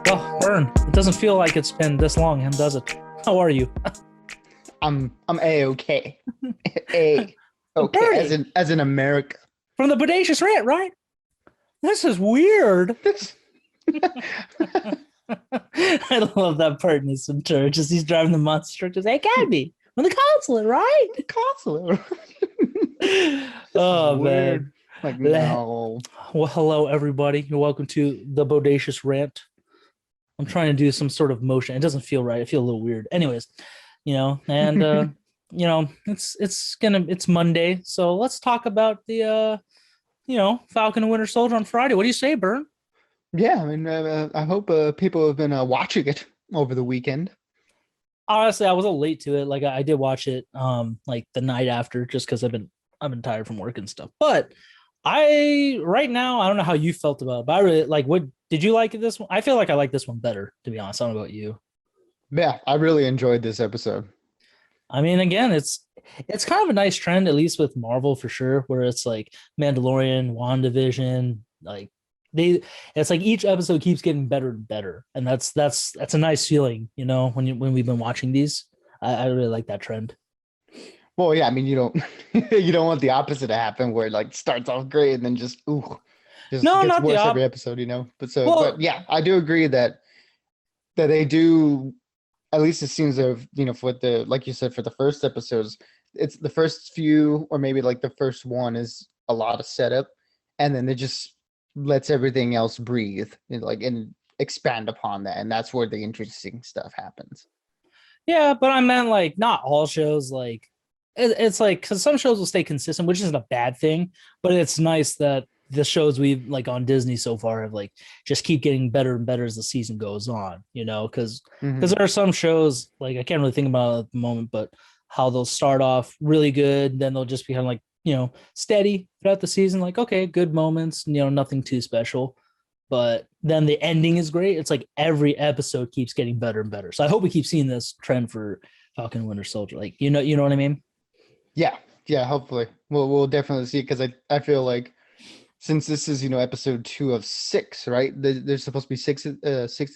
Well, Vern, it doesn't feel like it's been this long, does it? How are you? I'm A-okay. A-okay Bernie as in America. from the Bodacious Rant, right? This is weird. I love that part in some church as he's driving the monster truck. Just, hey, Academy, from the consulate, right? Consular. Oh, Weird. man. Like, no. Well, hello, everybody. You're welcome to the Bodacious Rant. I'm trying to do some sort of motion. It doesn't feel right. I feel a little weird. Anyways, and it's Monday, so let's talk about the Falcon and Winter Soldier on Friday. What do you say, Bern? Yeah, I mean, I hope people have been watching it over the weekend. Honestly, I was a little late to it. Like I did watch it like the night after, just because I've been tired from work and stuff. But right now I don't know how you felt about it, but I really like. What did you like this one? I feel like I like this one better, to be honest. I don't know about you. Yeah, I really enjoyed this episode. I mean, again, it's kind of a nice trend, at least with Marvel for sure, where it's like Mandalorian, WandaVision, like it's like each episode keeps getting better and better, and that's a nice feeling, when we've been watching these. I really like that trend. Well, yeah, I mean, you don't you don't want the opposite to happen where it like starts off great and then just No, gets not the worse every episode, Well, but yeah, I do agree that they do. At least it seems for the, like you said, for the first episodes, it's the first few, or maybe like the first one is a lot of setup, and then it just lets everything else breathe and expand upon that, and that's where the interesting stuff happens. yeah, but I meant like not all shows. Like it's like because some shows will stay consistent, which isn't a bad thing, but it's nice that the shows we've like on Disney so far have like just keep getting better and better as the season goes on, because there are some shows like I can't really think about it at the moment, but how they'll start off really good, then they'll just be kind of like steady throughout the season, like okay, good moments, nothing too special, but then the ending is great. It's like every episode keeps getting better and better. So I hope we keep seeing this trend for Falcon and Winter Soldier. Like you know what I mean? Yeah, yeah. Hopefully, we'll definitely see, because I feel like, since this is episode 2 of 6, right? There's supposed to be six of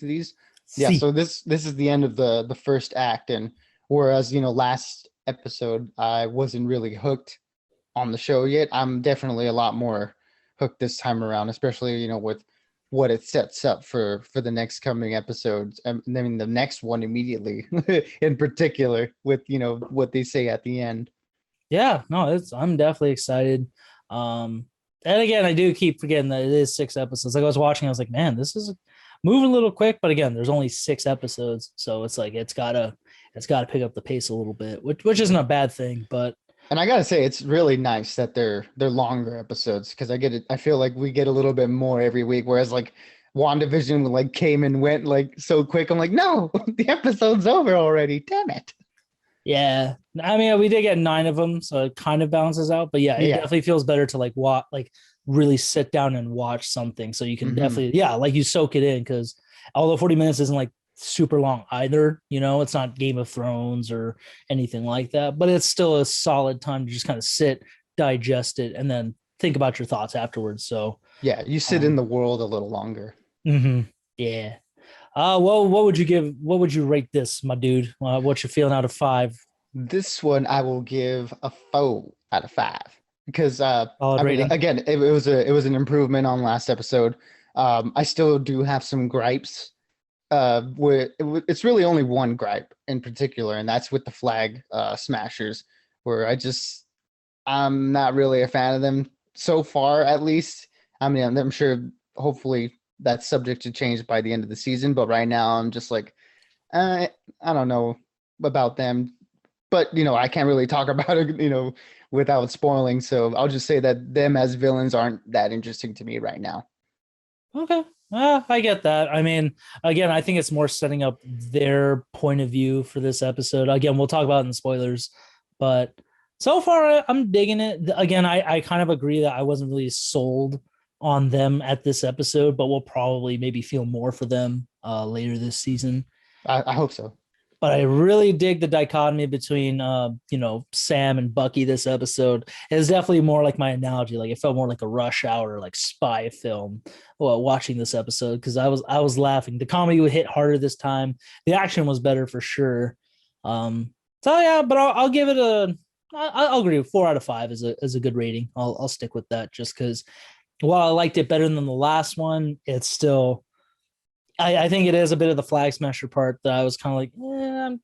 these. Yeah, See, so this is the end of the first act, and whereas last episode I wasn't really hooked on the show yet, I'm definitely a lot more hooked this time around, especially with what it sets up for the next coming episodes. I mean, the next one immediately, in particular, with what they say at the end. yeah, no, I'm definitely excited. And again, I do keep forgetting that it is 6 episodes. Like I was watching, I was like, man, this is moving a little quick. But again, there's only 6 episodes, so it's like it's gotta pick up the pace a little bit, which isn't a bad thing. But And I gotta say, it's really nice that they're longer episodes, because I get it. I feel like we get a little bit more every week, whereas like WandaVision like came and went like so quick. I'm like, no, the episode's over already. Damn it. yeah, I mean, we did get 9 of them, so it kind of balances out. But yeah, it Yeah. definitely feels better to like really sit down and watch something, so you can Hmm. definitely like you soak it in, because although 40 minutes isn't like super long either, it's not Game of Thrones or anything like that, but it's still a solid time to just kind of sit, digest it, and then think about your thoughts afterwards. So, Yeah, you sit in um, the world a little longer. yeah. Well, what would you rate this, my dude? What you feeling out of 5? This one I will give a 4 out of 5, because Solid I mean, rating. again, it was an improvement on last episode. I still do have some gripes. It's really only one gripe in particular, and that's with the flag smashers, where I'm not really a fan of them so far, at least. I mean, I'm sure, hopefully that's subject to change by the end of the season, but right now I'm just like, I don't know about them. But I can't really talk about it, without spoiling. So I'll just say that them as villains aren't that interesting to me right now. Okay. I get that. I mean, again, I think it's more setting up their point of view for this episode. Again, we'll talk about it in spoilers, but so far I'm digging it. Again, I kind of agree that I wasn't really sold on them at this episode, but we'll probably maybe feel more for them later this season. I hope so. But I really dig the dichotomy between Sam and Bucky this episode. It's definitely more like my analogy. Like it felt more like a Rush Hour like spy film while watching this episode because I was laughing. The comedy would hit harder this time. The action was better for sure. So yeah, but I'll give it a. I'll agree. 4 out of 5 is a good rating. I'll stick with that just because while I liked it better than the last one, it's still. I think it is a bit of the flag smasher part that I was kind of like, I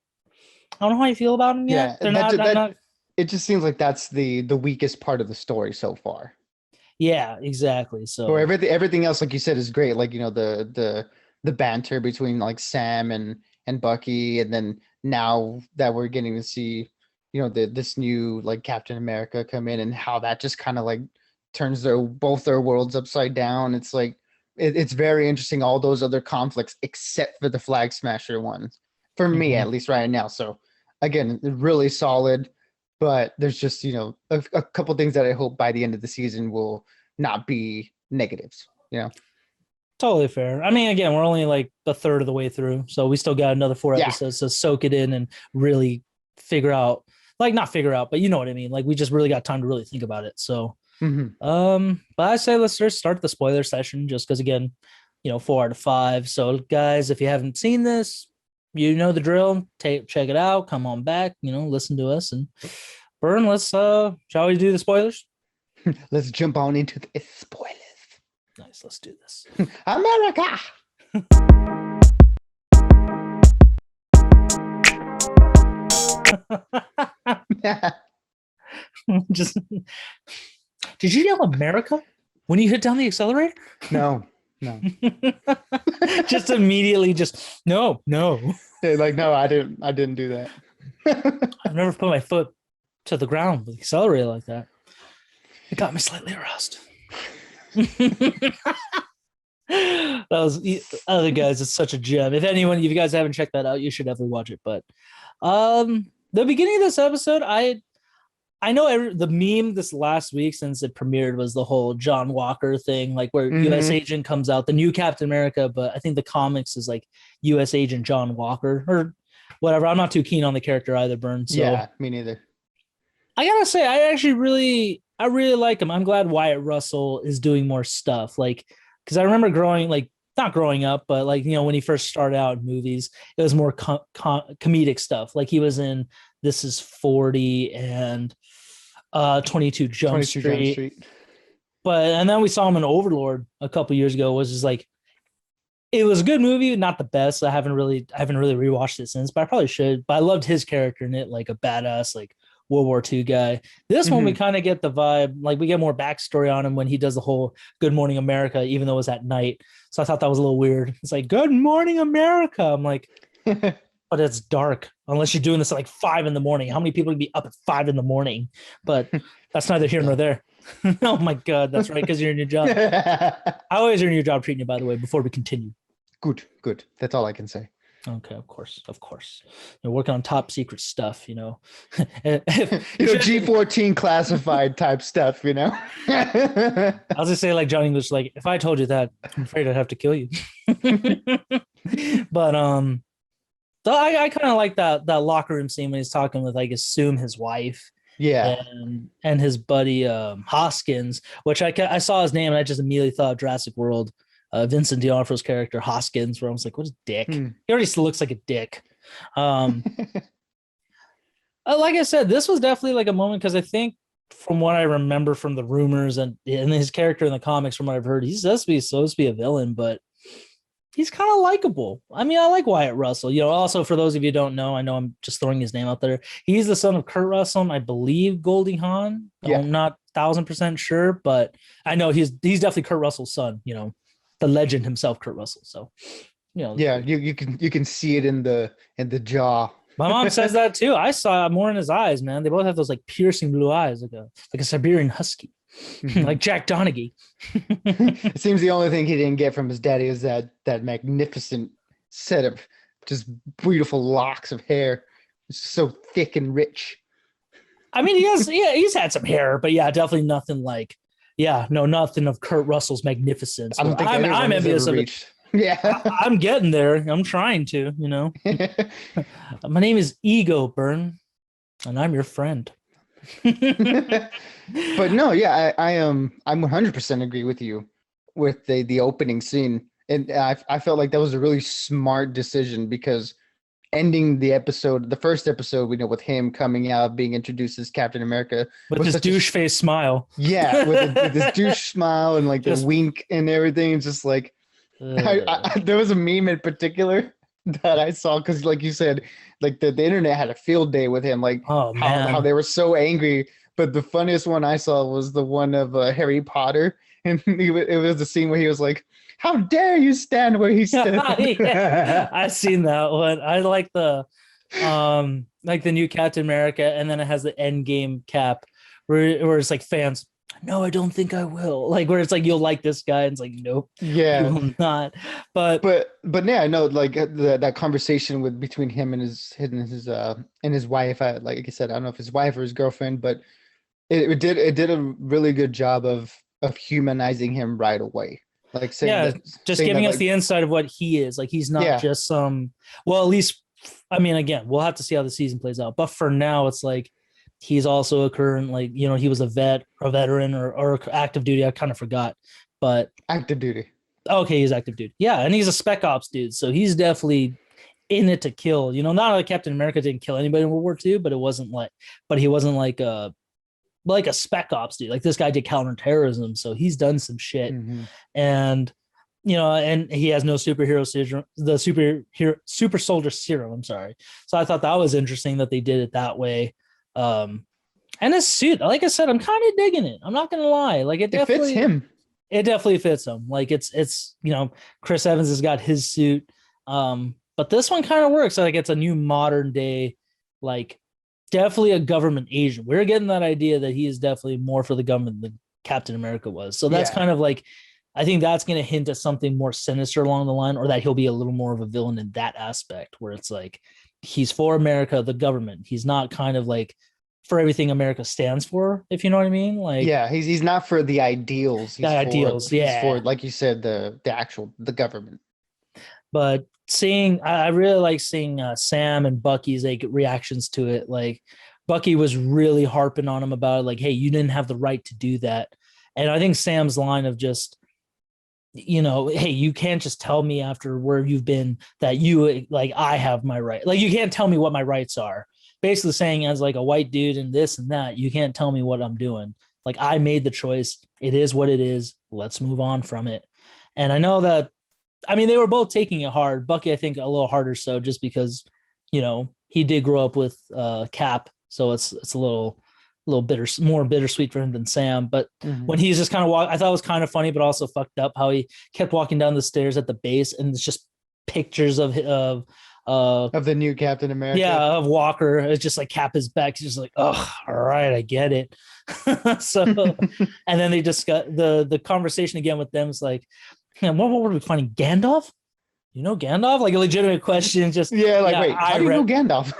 don't know how you feel about them Yeah, yet. They're not. it just seems like that's the weakest part of the story so far. Yeah, exactly. So Or everything else, like you said, is great. Like the banter between like Sam and Bucky, and then now that we're getting to see, this new like Captain America come in, and how that just kind of like turns both their worlds upside down. It's like it's very interesting. All those other conflicts, except for the Flag Smasher ones, for me at least right now. So again, really solid. But there's just a couple things that I hope by the end of the season will not be negatives. totally fair. I mean, again, we're only like a third of the way through, so we still got another 4 Yeah. episodes to soak it in and really figure out, like not figure out, but you know what I mean. Like we just really got time to really think about it. So, but I say let's just start the spoiler session, just because again, 4 out of 5. So, guys, if you haven't seen this, you know the drill. Check it out. Come on back. Listen to us and Burn. Let's shall we do the spoilers? Let's jump on into the spoilers. Nice. Let's do this. America. Just did you yell America when you hit down the accelerator? No. Just immediately, no. Like no, I didn't do that. I've never put my foot to the ground with the accelerator like that. It got me slightly aroused. That was other guys. It's such a gem. If you guys haven't checked that out, you should definitely watch it. But the beginning of this episode, I know the meme this last week since it premiered was the whole John Walker thing, like where U.S. Agent comes out, the new Captain America, but I think the comics is like U.S. Agent John Walker or whatever. I'm not too keen on the character either, Burn. So yeah, me neither. I gotta say, I really like him. I'm glad Wyatt Russell is doing more stuff, like because I remember not growing up, but like when he first started out in movies, it was more comedic stuff. Like he was in This Is 40 and 22 Jump Street. And then we saw him in Overlord a couple years ago, which is like it was a good movie, not the best. I haven't really rewatched it since, but I probably should. But I loved his character in it, like a badass, like World War II guy. This one we kind of get the vibe, like we get more backstory on him when he does the whole Good Morning America, even though it was at night. So I thought that was a little weird. It's like Good Morning America. I'm like, but it's dark unless you're doing this at like 5 a.m. How many people would be up at 5 a.m? But that's neither here nor there. Oh my God, that's right, because you're in your job. How is your new job treating you, by the way, before we continue? Good. That's all I can say. Okay, of course. You're working on top secret stuff, G14 classified type stuff, I was gonna say like Johnny English, like if I told you that, I'm afraid I'd have to kill you. But so I kind of like that locker room scene when he's talking with like assume his wife. Yeah. And his buddy Hoskins, which I saw his name and I just immediately thought of Jurassic World. Vincent D'Onofrio's character Hoskins, where I was like, what a dick. He already looks like a dick. Like I said, this was definitely like a moment because I think from what I remember from the rumors and his character in the comics, from what I've heard, he's supposed to be a villain, but he's kind of likable. I mean, I like Wyatt Russell. Also for those of you who don't know, I know I'm just throwing his name out there. He's the son of Kurt Russell, I believe Goldie Hawn. Yeah. I'm not 1,000% sure, but I know he's definitely Kurt Russell's son. The legend himself, Kurt Russell. So, yeah, you can see it in the jaw. My mom says that too. I saw it more in his eyes, man. They both have those like piercing blue eyes, like a Siberian husky, like Jack Donaghy. It seems the only thing he didn't get from his daddy is that magnificent set of just beautiful locks of hair, it's so thick and rich. I mean, he's had some hair, but yeah, definitely nothing like. Yeah, no, nothing of Kurt Russell's magnificence. I don't think I'm envious of it. Yeah. I'm getting there. I'm trying to, you know. My name is Ego Burn, and I'm your friend. But no, yeah, I I'm 100% agree with you with the opening scene. And I felt like that was a really smart decision because ending the episode, the first episode, we know with him coming out, being introduced as Captain America, With was his such a douche face smile. yeah, with this douche smile and like the Just wink and everything. It's just like uh, there was a meme in particular that I saw because, like you said, like the internet had a field day with him, like oh how man. they were so angry. But the funniest one I saw was the one of Harry Potter, and it was the scene where he was like, "How dare you stand where he stood?" Yeah, I seen that one. I like the new Captain America, and then it has the end game cap where it's like fans, no, I don't think I will. Like where it's like you'll like this guy, and it's like, nope, you Yeah, will not. But but yeah, I know like that conversation with between him and his wife. Like I said, I don't know if his wife or his girlfriend, but it did a really good job of humanizing him right away. Like yeah, just saying that giving us like the insight of what he is. Like he's not yeah. just some well, at least I mean, again, we'll have to see how the season plays out. But for now, it's like he's also a current, like, you know, he was a veteran or active duty. I kind of forgot. But Active duty. okay, he's active dude. Yeah, and he's a spec ops dude. So he's definitely in it to kill. You know, not like Captain America didn't kill anybody in World War II, but he wasn't like a spec ops dude. Like this guy did counterterrorism, so he's done some shit. Hmm. And you know, and he has no superhero serum, the super soldier serum. I'm sorry. So I thought that was interesting that they did it that way. Um, and his suit, like I said, I'm kind of digging it. I'm not gonna lie. Like It fits him. it definitely fits him. Like it's you know, Chris Evans has got his suit. But this one kind of works. Like it's a new modern day, like definitely a government agent. We're getting that idea that he is definitely more for the government than Captain America was. So that's Yeah. kind of like, I think that's going to hint at something more sinister along the line, or that he'll be a little more of a villain in that aspect, where it's like he's for America, the government. He's not kind of like for everything America stands for, if you know what I mean. Like Yeah, he's not for the ideals. the ideals, He's for yeah. like you said the actual the government. But seeing, I really like seeing Sam and Bucky's like reactions to it. Like Bucky was really harping on him about it, like, hey, you didn't have the right to do that. And I think Sam's line of just, you know, hey, you can't just tell me after where you've been that you like I have my right. Like you can't tell me what my rights are. Basically saying as like a white dude and this and that, you can't tell me what I'm doing. Like I made the choice. It is what it is. Let's move on from it. And I know that I mean, they were both taking it hard. Bucky, I think, a little harder so, just because, you know, he did grow up with Cap, so it's a little bitter, more bittersweet for him than Sam. But Hmm. when he's just kind of I thought it was kind of funny, but also fucked up how he kept walking down the stairs at the base, and it's just pictures of uh Of the new Captain America. yeah, of Walker. It's just like Cap his back. He's just like, oh, all right, I get it. So, and then they discuss the conversation again with them is like, yeah, what were we finding? Gandalf? You know Gandalf? Like a legitimate question. Just Yeah, like yeah, wait, how do you know Gandalf?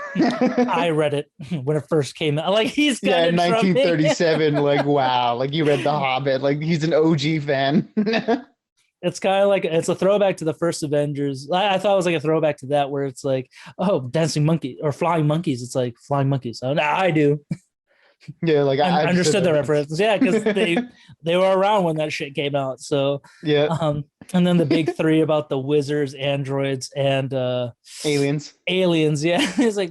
I read it when it first came out. Like he's Yeah, kind in of trumping. 1937, like wow, like you read The Hobbit, like he's an OG fan. It's kind of like it's a throwback to the first Avengers. I thought it was like a throwback to that, where it's like, oh, dancing monkey or flying monkeys. It's like flying monkeys. Oh, now I do. Yeah, like I I understood understood the that. reference. Yeah, because they were around when that shit came out. So, Yeah, um, and then the big three about the wizards, androids, and aliens. aliens. Yeah, it's like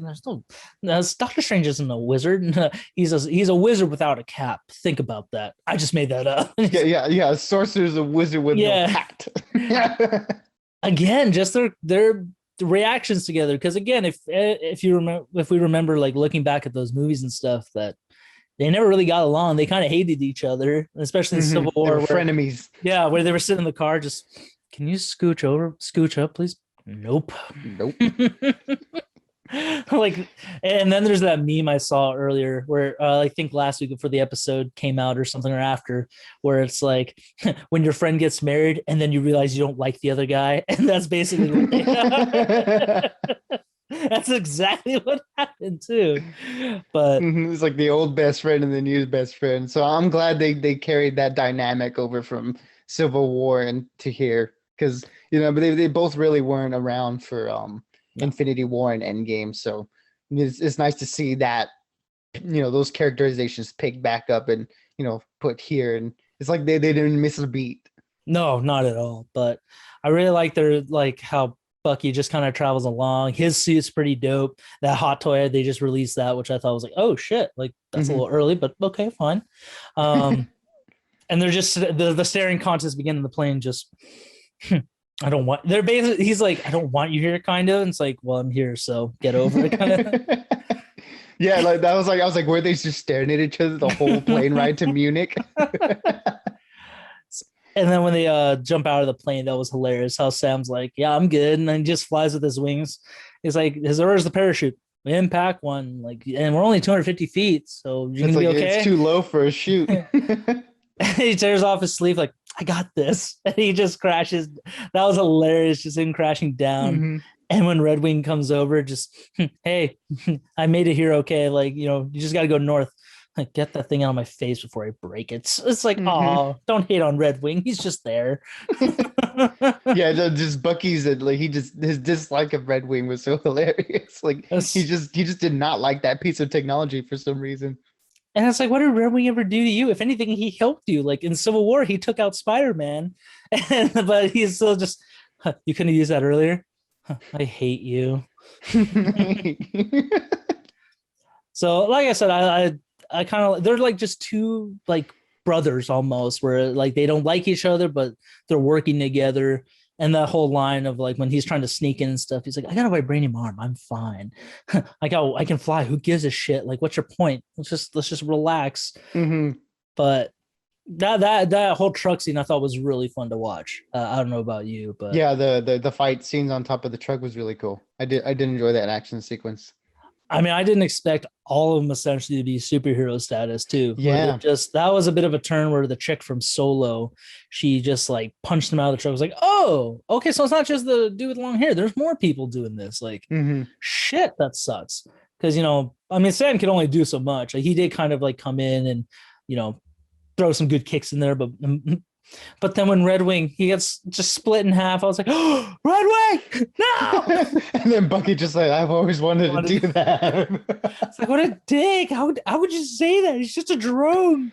no, Doctor Strange isn't a wizard. He's a wizard without a cap. Think about that. I just made that up. Yeah. Sorcerer's a wizard with no Yeah. hat. Again, just their reactions together. Because again, if you remember, if we remember, like looking back at those movies and stuff, that they never really got along. They kind of hated each other, especially in Hmm. Civil They were War, where frenemies. yeah, where they were sitting in the car, just can you scooch up, please? Nope. Nope. Like, and then there's that meme I saw earlier where I think last week before the episode came out or something or after, where it's like when your friend gets married and then you realize you don't like the other guy, and that's basically what that's exactly what happened too. But It's like the old best friend and the new best friend. So I'm glad they carried that dynamic over from Civil War and to here. because but they both really weren't around for No. Infinity War and Endgame, so it's nice to see that those characterizations picked back up and put here, and it's like they didn't miss a beat. No, not at all. But I really like their like how Bucky just kind of travels along. His suit's pretty dope. That hot toy, they just released that, which I thought was like, oh shit, like that's a little early, but okay, fine. And they're just the staring contest begin in the plane. Just I don't want. They're basically. He's like, I don't want you here, kind of. And it's like, well, I'm here, so get over it, kind of. Yeah, like that was like I was like, were they just staring at each other the whole plane ride to Munich? And then when they jump out of the plane, that was hilarious. How Sam's like, yeah, I'm good, and then he just flies with his wings. He's like, where's the parachute? We didn't pack one, like, and we're only 250 feet, so you're gonna be okay. It's too low for a chute. He tears off his sleeve, like, I got this, and he just crashes. That was hilarious, just him crashing down. And when Red Wing comes over, just, hey, I made it here okay. Like, you just got to go north. Like, get that thing out of my face before I break it. It's like, oh, don't hate on Red Wing. He's just there. Yeah, just Bucky's like his dislike of Red Wing was so hilarious. Like he just did not like that piece of technology for some reason. And it's like, what did Red Wing ever do to you? If anything, he helped you. Like in Civil War, he took out Spider-Man, but he's still just, you couldn't use that earlier. I hate you. So, like I said, I kind of, they're like just two like brothers almost, where like they don't like each other, but they're working together. And that whole line of like when he's trying to sneak in and stuff, he's like, I got a vibranium arm, I'm fine. I can fly. Who gives a shit? Like, what's your point? Let's just relax. But that whole truck scene I thought was really fun to watch. I don't know about you, but yeah, the fight scenes on top of the truck was really cool. I did enjoy that action sequence. I mean, I didn't expect all of them essentially to be superhero status too. Yeah, that was a bit of a turn where the chick from Solo, she just like punched him out of the truck. I was like, oh, okay, so it's not just the dude with long hair. There's more people doing this. Like, shit, that sucks. Because I mean, Sam can only do so much. Like, he did kind of like come in and throw some good kicks in there, but then when Red Wing, he gets just split in half, I was like, oh, Red Wing, no! And then Bucky just like, I've always wanted to do that. It's like, what a dick. How would you say that? He's just a drone.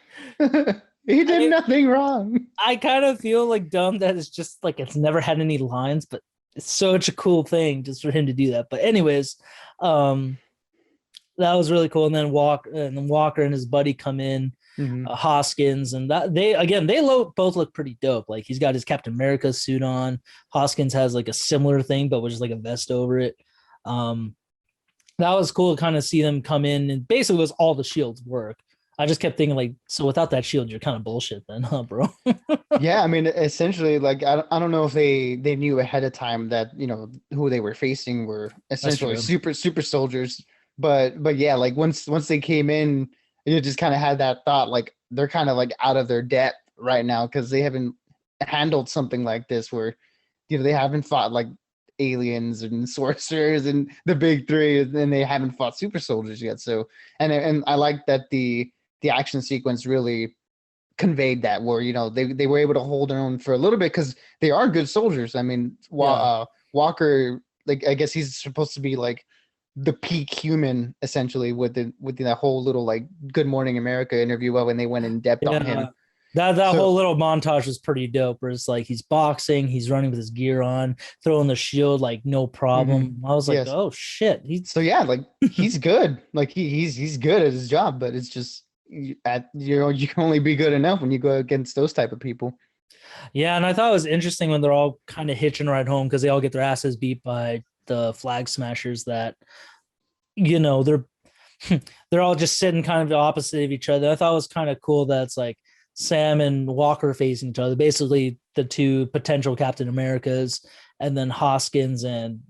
He did nothing wrong. I kind of feel like dumb that it's just like it's never had any lines, but it's such a cool thing just for him to do that. But anyways, that was really cool. And then Walker and his buddy come in. Hoskins, and that they both look pretty dope. Like, he's got his Captain America suit on. Hoskins has like a similar thing, but with just like a vest over it. That was cool to kind of see them come in, and basically it was all the shields work. I just kept thinking, like, so without that shield, you're kind of bullshit then, huh, bro? Yeah, I mean, essentially, like, I don't know if they knew ahead of time that who they were facing were essentially super soldiers, but yeah, like once they came in, you just kind of had that thought, like, they're kind of like out of their depth right now because they haven't handled something like this where, they haven't fought like aliens and sorcerers and the big three, and they haven't fought super soldiers yet. So, and I like that the action sequence really conveyed that, where, they were able to hold their own for a little bit because they are good soldiers. I mean, Walker, like, I guess he's supposed to be like the peak human essentially with that whole little like Good Morning America interview when they went in depth on him. That whole little montage was pretty dope, where it's like he's boxing, he's running with his gear on, throwing the shield like no problem. I was like, oh shit. Like, he's good. Like he's good at his job, but it's just you can only be good enough when you go against those type of people. Yeah, and I thought it was interesting when they're all kind of hitching right home because they all get their asses beat by the Flag Smashers that, they're all just sitting kind of opposite of each other. I thought it was kind of cool that it's like Sam and Walker facing each other, basically the two potential Captain Americas, and then Hoskins and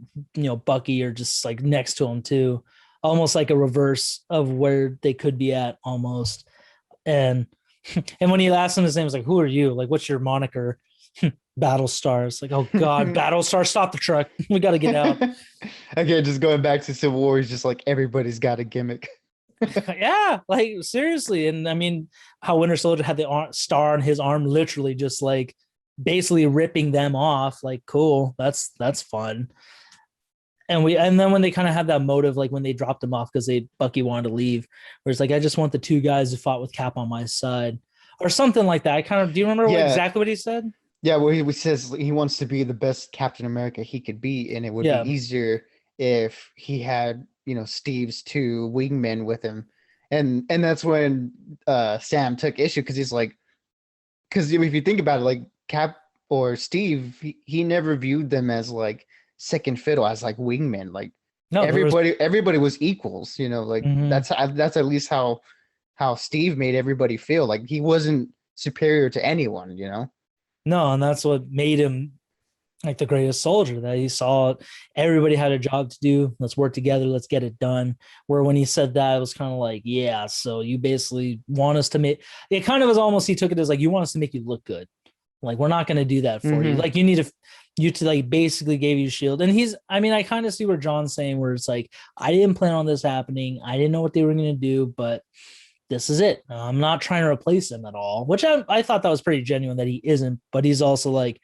Bucky are just like next to him too, almost like a reverse of where they could be at almost. And when he asked him his name, was like, who are you? Like, what's your moniker? Battlestar. It's like, oh god, Battlestar, stop the truck. We got to get out. Again, just going back to Civil War, he's just like, everybody's got a gimmick. Yeah, like seriously. And I mean, how Winter Soldier had the star on his arm, literally just like basically ripping them off. Like, cool, that's fun. And then when they kind of had that motive, like when they dropped him off because they Bucky wanted to leave, where it's like, I just want the two guys who fought with Cap on my side, or something like that. I kind of do you remember Yeah, exactly what he said? yeah. Well, he says he wants to be the best Captain America he could be, and it would be Yeah, easier if he had, Steve's two wingmen with him, and that's when Sam took issue because he's like, because if you think about it, like Cap or Steve, he never viewed them as like second fiddle, as like wingmen. Like no, there was. everybody was equals. Like Mhm. that's at least how Steve made everybody feel. Like he wasn't superior to anyone. No, and that's what made him like the greatest soldier, that he saw everybody had a job to do. Let's work together. Let's get it done. Where when he said that, it was kind of like, yeah, so you basically want us to make it kind of was almost he took it as like, you want us to make you look good. Like, we're not going to do that for you. Mm-hmm. Like, you to like basically gave you shield. And I mean, I kind of see where John's saying, where it's like, I didn't plan on this happening. I didn't know what they were going to do, but this is it. I'm not trying to replace him at all, which I thought that was pretty genuine that he isn't, but he's also like,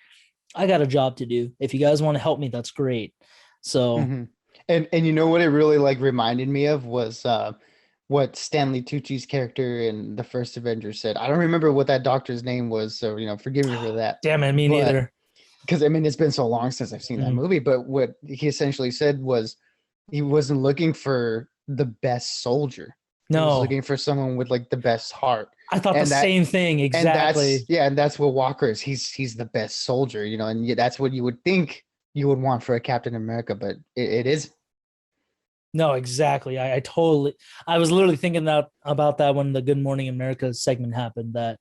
I got a job to do. If you guys want to help me, that's great. So, Mm-hmm. And you know what it really like reminded me of was what Stanley Tucci's character in the first Avengers said. I don't remember what that doctor's name was, so forgive me for that. damn it, me But neither. because I mean it's been so long since I've seen that Mm, movie, but what he essentially said was he wasn't looking for the best soldier. He was no, looking for someone with like the best heart. I thought the And that same thing and that's exactly. yeah, and that's what Walker is. He's the best soldier, and that's what you would think you would want for a Captain America, but it is. No, exactly. I totally. I was literally thinking that about that when the Good Morning America segment happened. That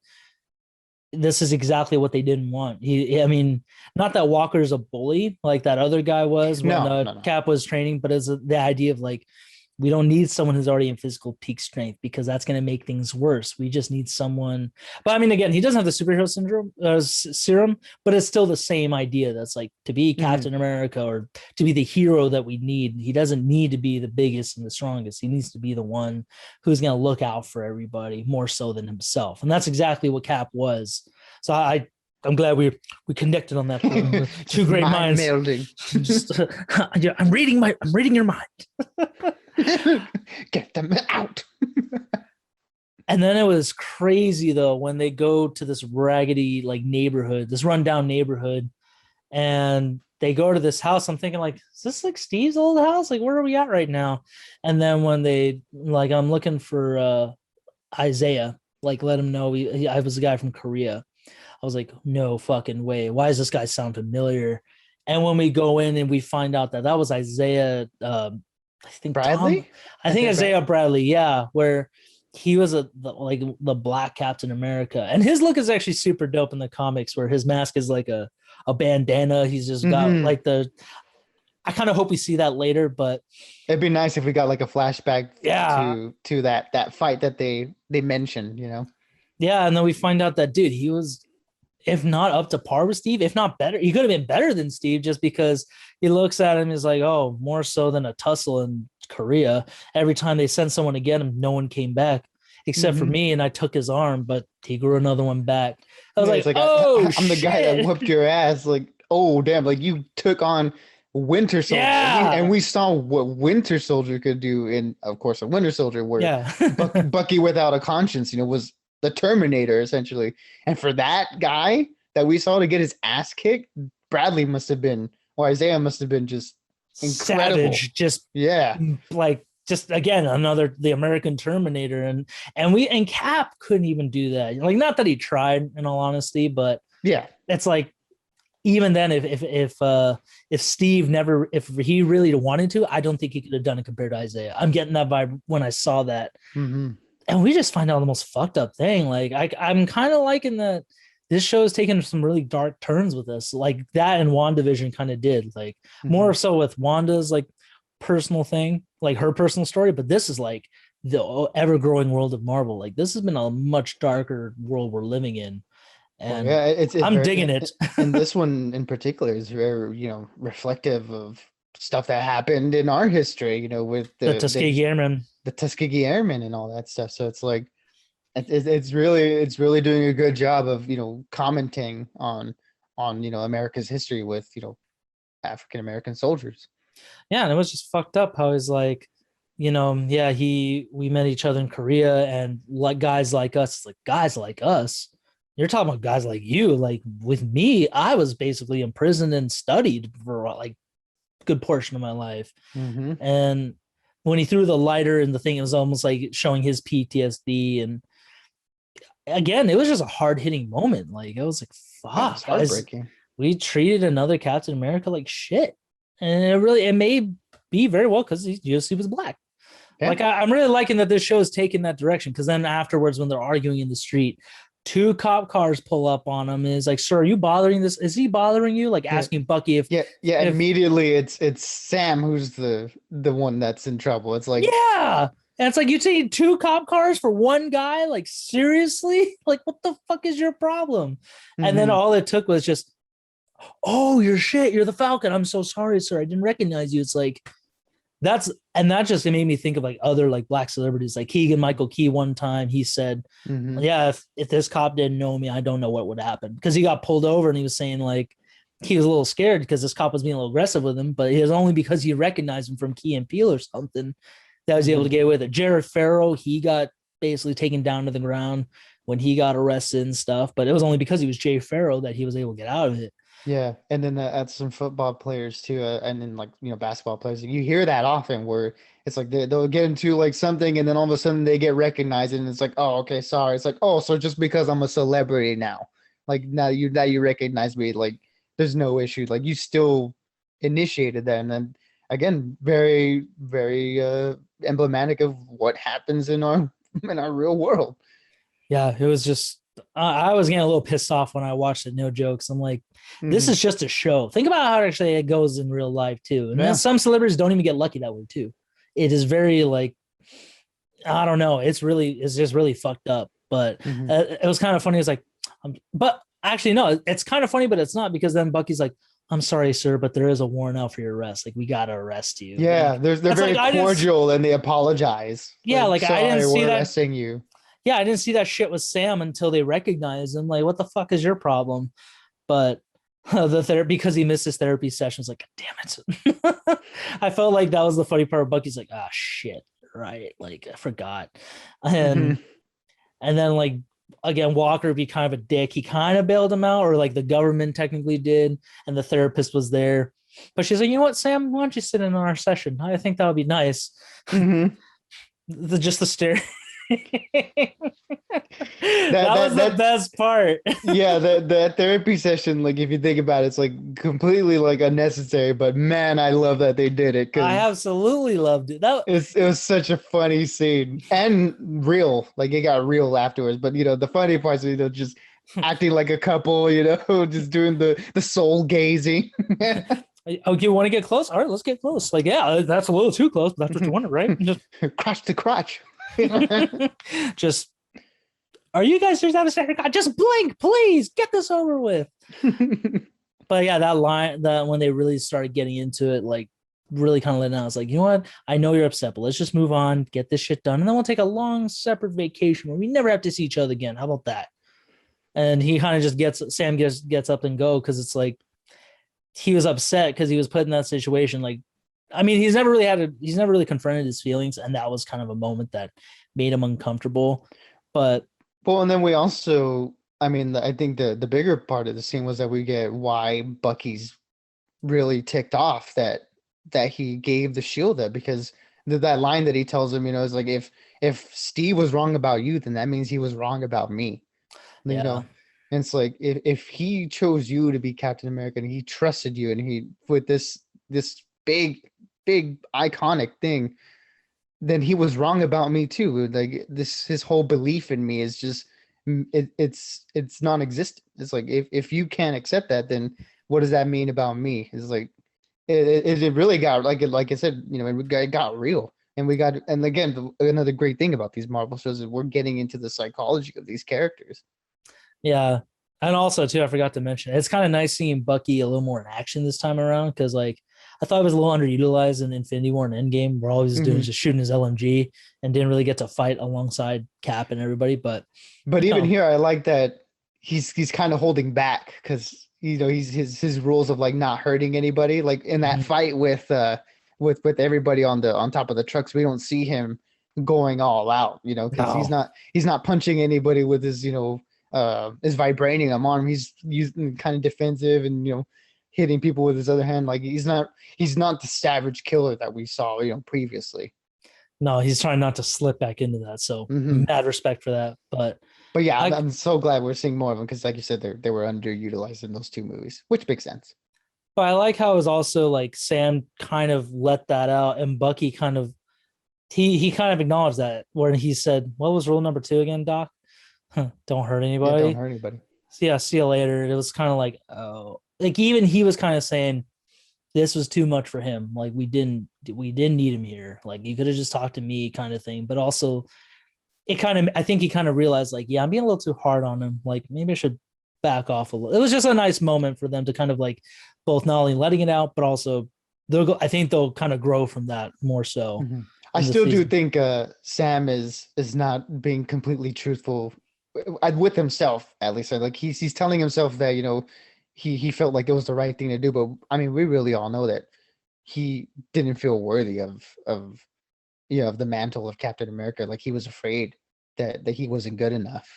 this is exactly what they didn't want. I mean, not that Walker's a bully like that other guy was when No, no, no. Cap was training, but it's the idea of like, we don't need someone who's already in physical peak strength because that's going to make things worse. We just need someone. But I mean, again, he doesn't have the superhero syndrome serum, but it's still the same idea. That's like, to be Mm-hmm. Captain America or to be the hero that we need. He doesn't need to be the biggest and the strongest. He needs to be the one who's going to look out for everybody more so than himself. And that's exactly what Cap was. So I'm glad we connected on that. Two Just great mind minds. melding. Just I'm reading your mind. Get them out. And then it was crazy though when they go to this raggedy like neighborhood, this rundown neighborhood, and they go to this house. I'm thinking like, is this like Steve's old house? Like, where are we at right now? And then when they like, I'm looking for Isaiah, like let him know I was a guy from Korea. I was like, no fucking way. Why does this guy sound familiar? And when we go in and we find out that was Isaiah, I think Tom, Bradley? I I think say Isaiah Bradley. Bradley, yeah, where he was like the black Captain America, and his look is actually super dope in the comics, where his mask is like a bandana. He's just got Mm-hmm. like the. I kind of hope we see that later, but It'd be nice if we got like a flashback yeah, to that fight that they mentioned. yeah, and then we find out that dude, he was if not up to par with Steve, if not better, he could have been better than Steve just because he looks at him is like, oh, more so than a tussle in Korea. Every time they sent someone to get him, no one came back except for Mm-hmm. me, and I took his arm, but he grew another one back. I was Yeah, like, it's like oh I'm the guy that shit, whooped your ass. Like, oh damn, like you took on Winter Soldier, and yeah, we saw what Winter Soldier could do in, of course, a Winter Soldier, where yeah. Bucky without a conscience, was the Terminator essentially. And for that guy that we saw to get his ass kicked, Bradley must have been, or Isaiah must have been just incredible. Savage, just Yeah, like just again another the American Terminator, and Cap couldn't even do that. Like, not that he tried, in all honesty, but yeah. it's like even then, if Steve never, if he really wanted to, I don't think he could have done it compared to Isaiah. I'm getting that vibe when I saw that, Mm-hmm. and we just find out the most fucked up thing. Like, I'm kind of liking that this show is taking some really dark turns with us, like that and WandaVision kind of did, like Mm-hmm. more so with Wanda's like personal thing, like her personal story, but this is like the ever growing world of Marvel. Like, this has been a much darker world we're living in, Well, and yeah, it's I'm very, digging it. and this one in particular is very, reflective of stuff that happened in our history, with The the Tuskegee Airmen. the Tuskegee Airmen and all that stuff. So it's like it's really doing a good job of commenting on America's history with African American soldiers. Yeah, and it was just fucked up how he's like, yeah, we met each other in Korea, and like guys like us, it's like guys like us. You're talking about guys like you. Like with me, I was basically imprisoned and studied for like a good portion of my life. Mm-hmm. And when he threw the lighter in the thing, it was almost like showing his PTSD. And again, it was just a hard hitting moment. Like I was like, Yeah, it's fuck, guys, heartbreaking. we treated another Captain America like shit. And it may be very well because he was black. Yeah. Like I'm really liking that this show is taking that direction, because then afterwards, when they're arguing in the street, 2 cop cars pull up on him and is like, sir, are you bothering this? Is he bothering you? Like asking Bucky if immediately it's Sam who's the one that's in trouble. It's like, yeah. And it's like, you take 2 cop cars for one guy? Like, seriously? Like, what the fuck is your problem? Mm-hmm. And then all it took was just, oh, you're shit. You're the Falcon. I'm so sorry, sir. I didn't recognize you. It's like, that just it made me think of like other like black celebrities, like Keegan Michael Key. One time he said, yeah, if this cop didn't know me, I don't know what would happen, because he got pulled over and he was saying like he was a little scared because this cop was being a little aggressive with him, but it was only because he recognized him from Key and Peele or something that was able to get away with it. Jared Farrow, he got basically taken down to the ground when he got arrested and stuff, but it was only because he was Jay Farrow that he was able to get out of it. Yeah, and then at some football players too, and then like basketball players, you hear that often where it's like they'll get into like something, and then all of a sudden they get recognized, and it's like, oh, okay, sorry. It's like, oh, so just because I'm a celebrity now, like now you recognize me, like there's no issue, like you still initiated that, and then again, very very emblematic of what happens in our real world. Yeah, it was just I was getting a little pissed off when I watched it. No jokes. I'm like, this is just a show. Think about how actually it goes in real life too. And then some celebrities don't even get lucky that way too. It is very like, I don't know. It's just really fucked up. But it was kind of funny. It's like, but actually no, it's kind of funny, but it's not, because then Bucky's like, I'm sorry, sir, but there is a warrant out for your arrest. Like, we got to arrest you. Yeah, they're very cordial and they apologize. Yeah, like I didn't see that. Arresting you. Yeah, I didn't see that shit with Sam until they recognized him. Like, what the fuck is your problem? But because he missed his therapy sessions, like, damn it. I felt like that was the funny part. Bucky's like, ah, shit, right? Like, I forgot. And then like again, Walker be kind of a dick. He kind of bailed him out, or like the government technically did, and the therapist was there. But she's like, you know what, Sam? Why don't you sit in on our session? I think that would be nice. Just the stare. that was the best part. Yeah, that therapy session, like if you think about it, it's like completely like unnecessary, but man, I love that they did it. I absolutely loved it. It was such a funny scene and real. Like it got real afterwards, but the funny parts are just acting like a couple, just doing the soul gazing. Oh, you want to get close? All right, let's get close. Like, yeah, that's a little too close, but that's what you wanted, right? Just crotch to crotch. Just, are you guys just out of second? Just blink, please. Get this over with. But yeah, that line, that when they really started getting into it, like really kind of letting out, I was like, you know what? I know you're upset, but let's just move on, get this shit done, and then we'll take a long separate vacation where we never have to see each other again. How about that? And he kind of just Sam gets up and go, because it's like he was upset because he was put in that situation. Like, I mean, he's never really confronted his feelings, and that was kind of a moment that made him uncomfortable. But and then we also, I mean, I think the bigger part of the scene was that we get why Bucky's really ticked off that he gave the shield that, because that line that he tells him, is like, if Steve was wrong about you, then that means he was wrong about me. And it's like, if he chose you to be Captain America and he trusted you, and he with this big iconic thing, then he was wrong about me too. Like his whole belief in me is just it's non-existent. It's like, if you can't accept that, then what does that mean about me? It's like it really got, like I said, it got real. And again, another great thing about these Marvel shows is we're getting into the psychology of these characters. Yeah. And also too, I forgot to mention, it's kind of nice seeing Bucky a little more in action this time around, because like I thought it was a little underutilized in Infinity War and Endgame, where all he was doing is just shooting his LMG and didn't really get to fight alongside Cap and everybody. But even here, I like that he's kind of holding back because he's his rules of like not hurting anybody. Like in that Mhm. fight with everybody on top of the trucks, we don't see him going all out, because No, he's not punching anybody with his his vibranium on him. He's using kind of defensive and hitting people with his other hand. Like he's not the savage killer that we saw previously. no, he's trying not to slip back into that. So Hmm. mad respect for that. But yeah, I'm, I I'm so glad we're seeing more of them because, like you said, they were underutilized in those two movies, which makes sense. but I like how it was also like Sam kind of let that out, and Bucky kind of he kind of acknowledged that when he said, "What was rule number 2 again, Doc? Don't hurt Yeah, don't anybody." hurt anybody. So yeah, see you later. It was kind of like, oh, like even he was kind of saying this was too much for him. Like we didn't need him here. Like you could have just talked to me, kind of thing. But also, it kind of I think he kind of realized like, yeah, I'm being a little too hard on him. Like maybe I should back off a little. It was just a nice moment for them to kind of like both not only letting it out, but also I think they'll kind of grow from that more so Hmm. I in the still do season. think Sam is not being completely truthful with himself. At least, like he's telling himself that he felt like it was the right thing to do. But I mean, we really all know that he didn't feel worthy of of the mantle of Captain America. Like he was afraid that he wasn't good enough.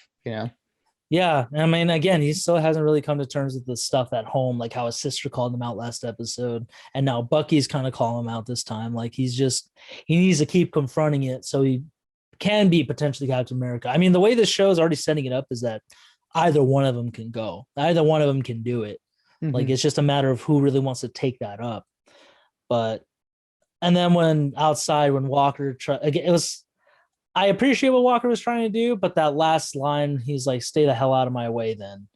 Yeah, I mean, again, he still hasn't really come to terms with the stuff at home, like how his sister called him out last episode, and now Bucky's kind of calling him out this time. Like he needs to keep confronting it so he can be potentially Captain America. I mean, the way this show is already setting it up is that either one of them can go, either one of them can do it. Like Hmm. it's just a matter of who really wants to take that up. But and then when outside, when Walker again, it was I appreciate what Walker was trying to do, but that last line, he's like, "Stay the hell out of my way." Then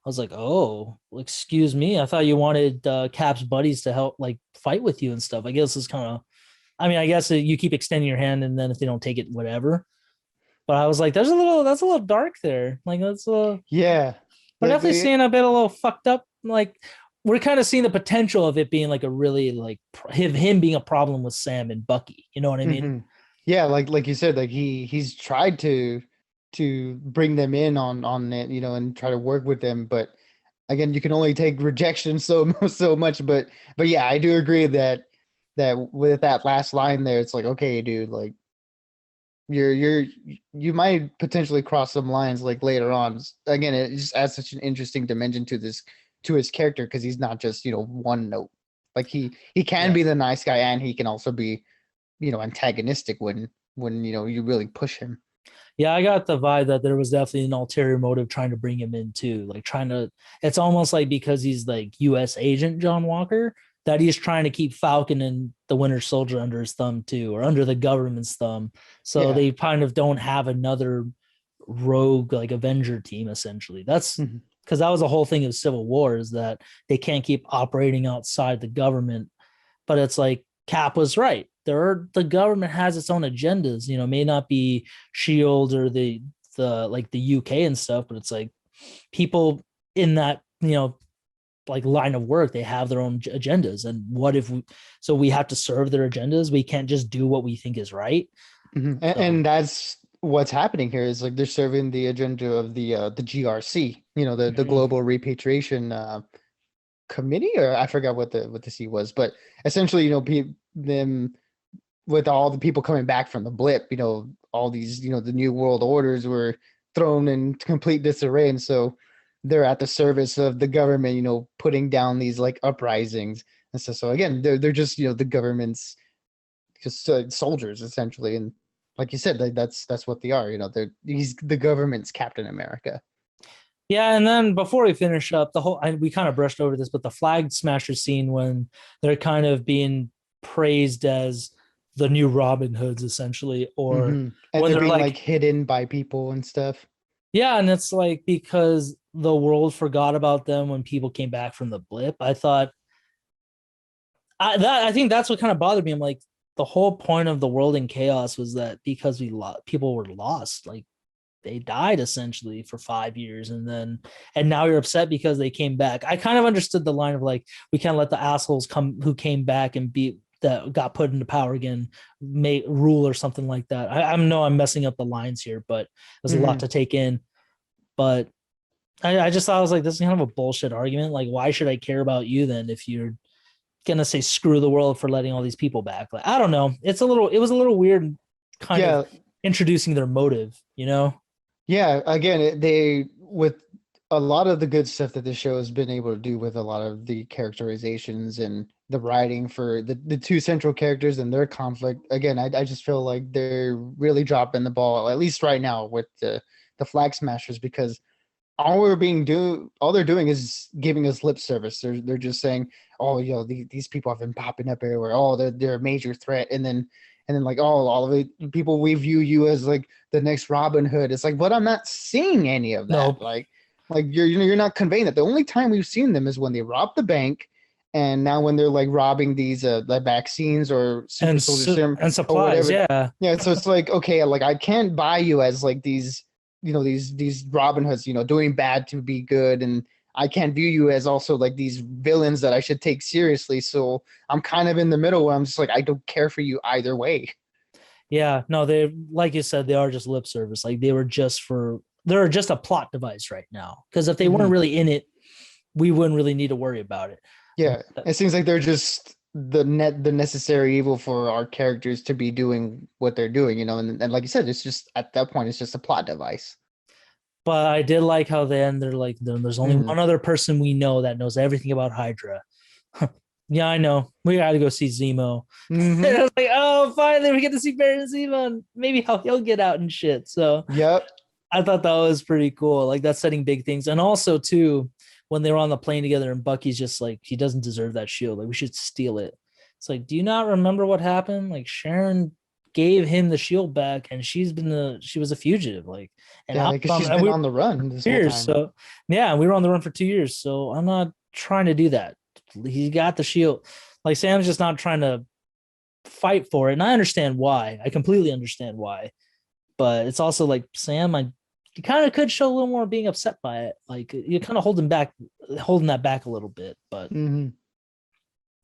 I was like, "Oh, excuse me. I thought you wanted Cap's buddies to help, like, fight with you and stuff." I guess it's kind of. I mean, I guess you keep extending your hand, and then if they don't take it, whatever. But I was like, That's a little dark there. Like Yeah. we're definitely The seeing a bit a little fucked up. Like we're kind of seeing the potential of it being like a really like him being a problem with Sam and Bucky. You know what I mean? hmm Yeah, like you said, like he's tried to bring them in on it, and try to work with them, but again, you can only take rejection so much. But yeah, I do agree that with that last line there, it's like, okay, dude, like you're you might potentially cross some lines like later on. Again, it just adds such an interesting dimension to his character because he's not just one note. Like he can Yeah. be the nice guy and he can also be antagonistic when you really push him. Yeah, I got the vibe that there was definitely an ulterior motive trying to bring him in too. Like trying to, it's almost like because he's like US agent John Walker, that he's trying to keep Falcon and the Winter Soldier under his thumb too, or under the government's thumb. So Yeah. they kind of don't have another rogue like Avenger team essentially. That's Mhm. because that was the whole thing of Civil War is that they can't keep operating outside the government. But it's like Cap was right. The government has its own agendas. May not be Shield or the like the UK and stuff, but it's like people in that like line of work, they have their own agendas. And what if we have to serve their agendas? We can't just do what we think is right. Mhm. So And that's what's happening here is like they're serving the agenda of the GRC, the mhm. Global Repatriation Committee, or I forgot what the C was, but essentially, them with all the people coming back from the blip, all these, the new world orders were thrown in complete disarray, and so they're at the service of the government, putting down these like uprisings, and so again, they're just the government's just soldiers essentially, and like you said, that's what they are. He's the government's Captain America. Yeah, and then before we finish up, we kind of brushed over this, but the flag smasher scene when they're kind of being praised as the new Robin Hoods, essentially, or And when they're they're being like like, hidden by people and stuff. yeah, and it's like because the world forgot about them when people came back from the blip. I think that's what kind of bothered me. I'm like, the whole point of the world in chaos was that because people were lost, like they died essentially for 5 years, and now you're upset because they came back. I kind of understood the line of like, we can't let the assholes come who came back and be that got put into power again may rule or something like that. I know I'm messing up the lines here, but there's a lot Hmm. to take in. But I just thought I was like, this is kind of a bullshit argument. Like, why should I care about you then if you're gonna say screw the world for letting all these people back? Like, I don't know. It was a little weird, kind of Yeah, introducing their motive. You know? yeah. Again, they with a lot of the good stuff that the show has been able to do with a lot of the characterizations and the writing for the two central characters and their conflict. Again, I just feel like they're really dropping the ball, at least right now with the Flag Smashers, because all they're doing is giving us lip service. They're just saying, oh, these people have been popping up everywhere. Oh, they're a major threat, and then like, oh, all of the people, we view you as like the next Robin Hood. It's like, but I'm not seeing any of that. No. Like you're not conveying that. The only time we've seen them is when they rob the bank, and now when they're like robbing these like vaccines or super soldier serum And or supplies, whatever. yeah. Yeah, so it's like, okay, like I can't buy you as like these, these Robin Hoods, doing bad to be good, and I can't view you as also like these villains that I should take seriously. So I'm kind of in the middle where I'm just like, I don't care for you either way. Yeah, no, they like you said, they are just lip service. Like they're just a plot device right now. Because if they weren't Hmm. really in it, we wouldn't really need to worry about it. Yeah, it seems like they're just the necessary evil for our characters to be doing what they're doing, and like you said, it's just at that point, it's just a plot device. But I did like how then they're like, there's only Hmm. one other person we know that knows everything about Hydra. Yeah, I know. We got to go see Zemo. And I Hmm. was like, oh, finally we get to see Baron Zemo, and maybe how he'll get out and shit. So Yep. I thought that was pretty cool. Like that's setting big things. And also too, when they were on the plane together and Bucky's just like, he doesn't deserve that shield. Like we should steal it. It's like, do you not remember what happened? Like Sharon gave him the shield back and she was a fugitive. Like, and Yeah, I because was she's on, and been we on the run this were whole years. time. So yeah, we were on the run for 2 years. So I'm not trying to do that. He got the shield. Like Sam's just not trying to fight for it. And I understand why. I completely understand why. But it's also like Sam, you kind of could show a little more being upset by it. Like you're kind of holding that back a little bit. But Hmm.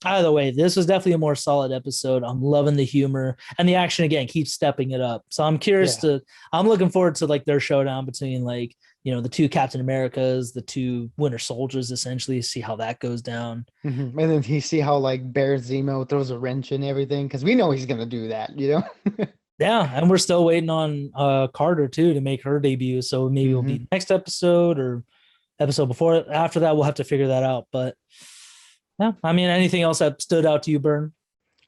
either way, this was definitely a more solid episode. I'm loving the humor and the action again keeps stepping it up. So Yeah. I'm looking forward to like their showdown between like, the two Captain Americas, the two Winter Soldiers, essentially, see how that goes down. Hmm. And then you see how like Bear Zemo throws a wrench in everything because we know he's gonna do that. Yeah, and we're still waiting on Carter too to make her debut. So maybe it'll Hmm. be next episode or episode before it. After that, we'll have to figure that out. But yeah, I mean, anything else that stood out to you, Burn?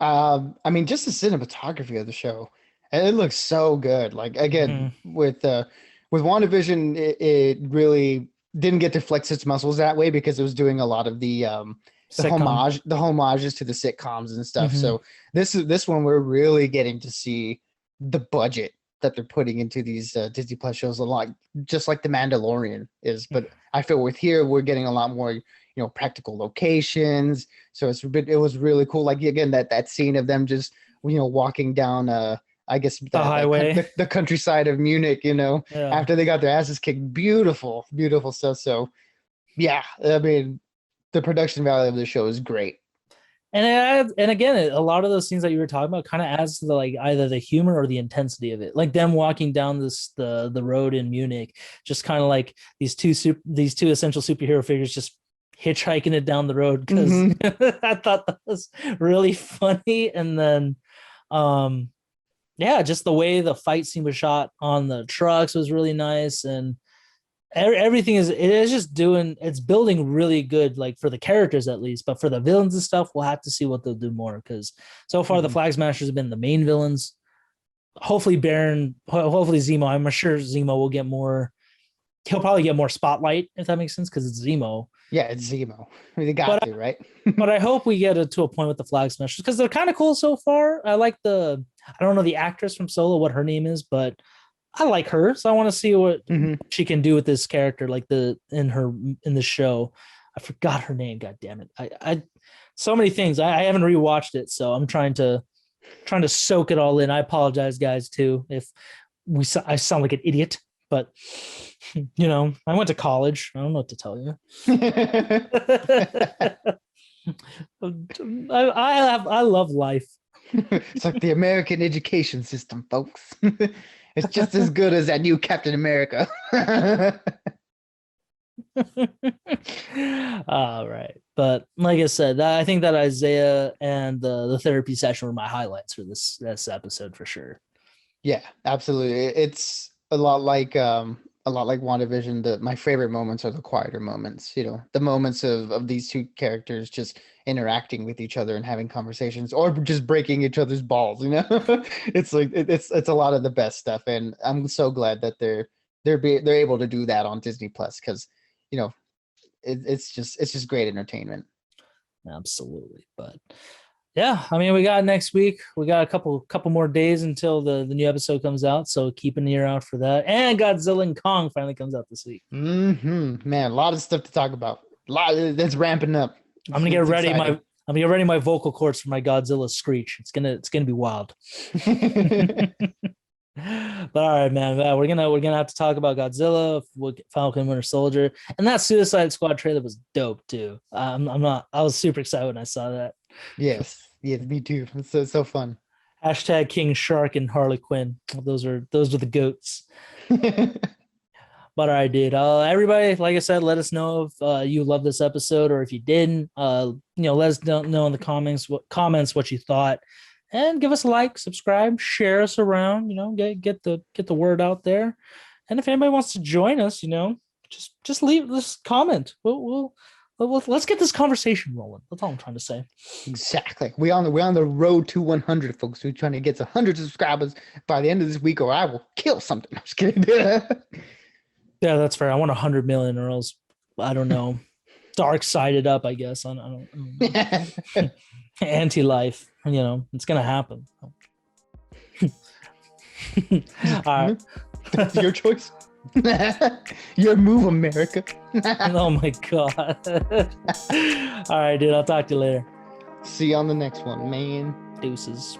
I mean, just the cinematography of the show, it looks so good. Like Mm-hmm. again, with WandaVision, it really didn't get to flex its muscles that way because it was doing a lot of Sitcom. the homages to the sitcoms and stuff. Mm-hmm. So this one we're really getting to see the budget that they're putting into these Disney Plus shows a lot, just like The Mandalorian is. But I feel with here we're getting a lot more, practical locations. So it was really cool. Like again, that scene of them just walking down I guess The highway. the countryside of Munich, Yeah. after they got their asses kicked. Beautiful, beautiful stuff. So yeah, I mean, the production value of the show is great. And again, a lot of those things that you were talking about kind of adds to the like either the humor or the intensity of it. Like them walking down the road in Munich, just kind of like these two essential superhero figures just hitchhiking it down the road because Hmm. I thought that was really funny. And then yeah, just the way the fight scene was shot on the trucks was really nice. And everything it is just doing it's building really good, like for the characters at least, but for the villains and stuff we'll have to see what they'll do more because so far the Hmm. Flag Smashers have been the main villains. Hopefully hopefully Zemo, I'm sure Zemo will get more, he'll probably get more spotlight if that makes sense because it's Zemo. Yeah, it's Zemo. I mean, they got but to, right? but I hope we get to a point with the Flag Smashers because they're kind of cool so far. I don't know the actress from Solo, what her name is, but I like her, so I want to see what Hmm. she can do with this character, like in the show. I forgot her name. God damn it! I so many things. I haven't rewatched it, so I'm trying to soak it all in. I apologize, guys, too, if I sound like an idiot, but I went to college. I don't know what to tell you. I love life. It's like the American education system, folks. It's just as good as that new Captain America. All right. But like I said, I think that Isaiah and the therapy session were my highlights for this episode for sure. Yeah, absolutely. It's a lot like WandaVision. My favorite moments are the quieter moments, the moments of these two characters just interacting with each other and having conversations or just breaking each other's balls. It's like it's a lot of the best stuff, and I'm so glad that they're able to do that on Disney Plus because, you know, it's just great entertainment. Absolutely. But yeah, I mean, we got next week. We got a couple more days until the new episode comes out. So keep an ear out for that. And Godzilla and Kong finally comes out this week. Man, a lot of stuff to talk about. A lot that's ramping up. I'm gonna get ready exciting. I'm gonna get ready my vocal cords for my Godzilla screech. It's gonna be wild. But all right, man. We're gonna have to talk about Godzilla, Falcon, Winter Soldier, and that Suicide Squad trailer was dope too. I was super excited when I saw that. Yes, me too. It's so fun. Hashtag King Shark and Harley Quinn. Those are the goats. But all right, dude. Everybody, like I said, let us know if you love this episode or if you didn't. Let us know in the comments what you thought, and give us a like, subscribe, share us around. Get the word out there. And if anybody wants to join us, just leave this comment. Let's get this conversation rolling. That's all I'm trying to say. Exactly. We're on the road to 100, folks. We're trying to get to 100 subscribers by the end of this week, or I will kill something. I'm just kidding. Yeah, that's fair. I want 100 million, or else I don't know. Dark sided up, I guess. I don't know. Anti-life. It's gonna happen. All right. That's your choice. Your move, America. Oh my god. All right, dude. I'll talk to you later. See you on the next one, man. Deuces.